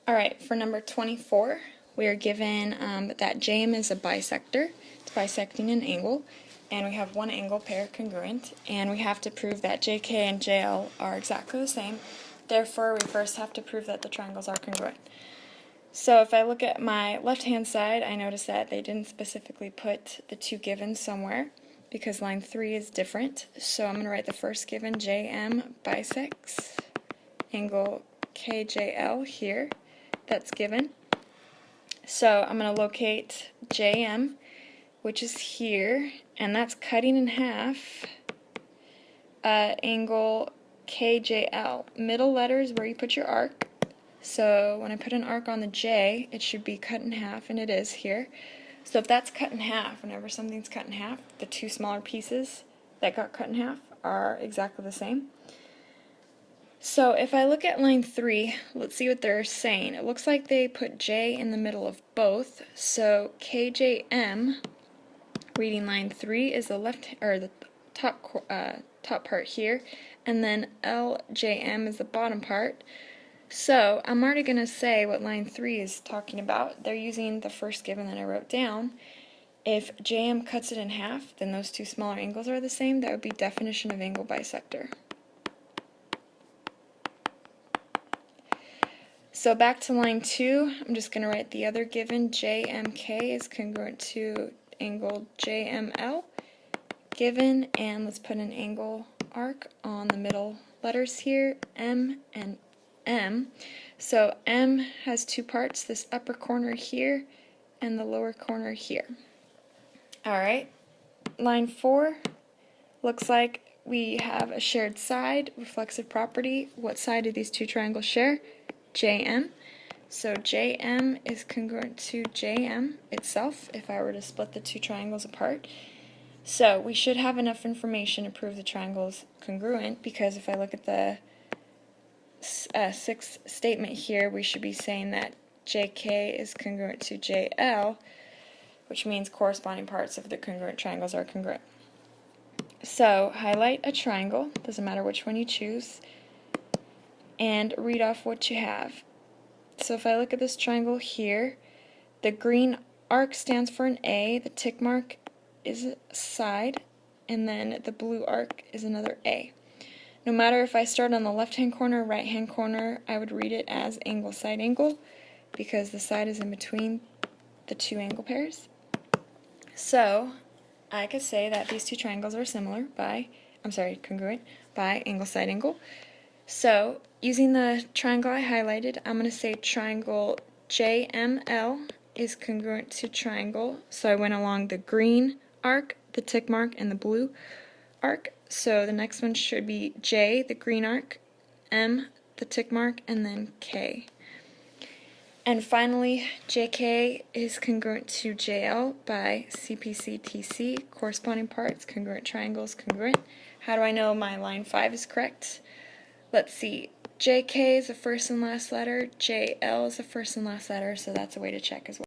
Alright, for number 24, we are given that JM is a bisector. It's bisecting an angle, and we have one angle pair congruent, and we have to prove that JK and JL are exactly the same. Therefore, we first have to prove that the triangles are congruent. So if I look at my left-hand side, I notice that they didn't specifically put the two given somewhere because line 3 is different. So I'm going to write the first given, JM bisects angle KJL here. That's given. So I'm going to locate JM, which is here, and that's cutting in half angle KJL. Middle letter is where you put your arc. So when I put an arc on the J, it should be cut in half, and it is here. So if that's cut in half, whenever something's cut in half, the two smaller pieces that got cut in half are exactly the same. So if I look at line 3, let's see what they're saying. It looks like they put J in the middle of both. So KJM, reading line 3, is the the top part here, and then LJM is the bottom part. So I'm already going to say what line 3 is talking about. They're using the first given that I wrote down. If JM cuts it in half, then those two smaller angles are the same. That would be definition of angle bisector. So back to line 2, I'm just going to write the other given, JMK is congruent to angle JML, given, and let's put an angle arc on the middle letters here, M and M. So M has two parts, this upper corner here and the lower corner here. Alright, line 4 looks like we have a shared side, reflexive property. What side do these two triangles share? JM. So JM is congruent to JM itself if I were to split the two triangles apart. So we should have enough information to prove the triangle's congruent, because if I look at the sixth statement here, we should be saying that JK is congruent to JL, which means corresponding parts of the congruent triangles are congruent. So highlight a triangle, doesn't matter which one you choose, and read off what you have. So if I look at this triangle here, the green arc stands for an A, the tick mark is a side, and then the blue arc is another A. No matter if I start on the left-hand corner or right-hand corner, I would read it as angle side angle, because the side is in between the two angle pairs. So I could say that these two triangles are similar by, congruent by angle side angle. So using the triangle I highlighted, I'm going to say triangle JML is congruent to triangle. So I went along the green arc, the tick mark, and the blue arc. So the next one should be J, the green arc, M, the tick mark, and then K. And finally, JK is congruent to JL by CPC-TC, corresponding parts, congruent triangles, congruent. How do I know my line 5 is correct? Let's see. JK is the first and last letter, JL is the first and last letter, so that's a way to check as well.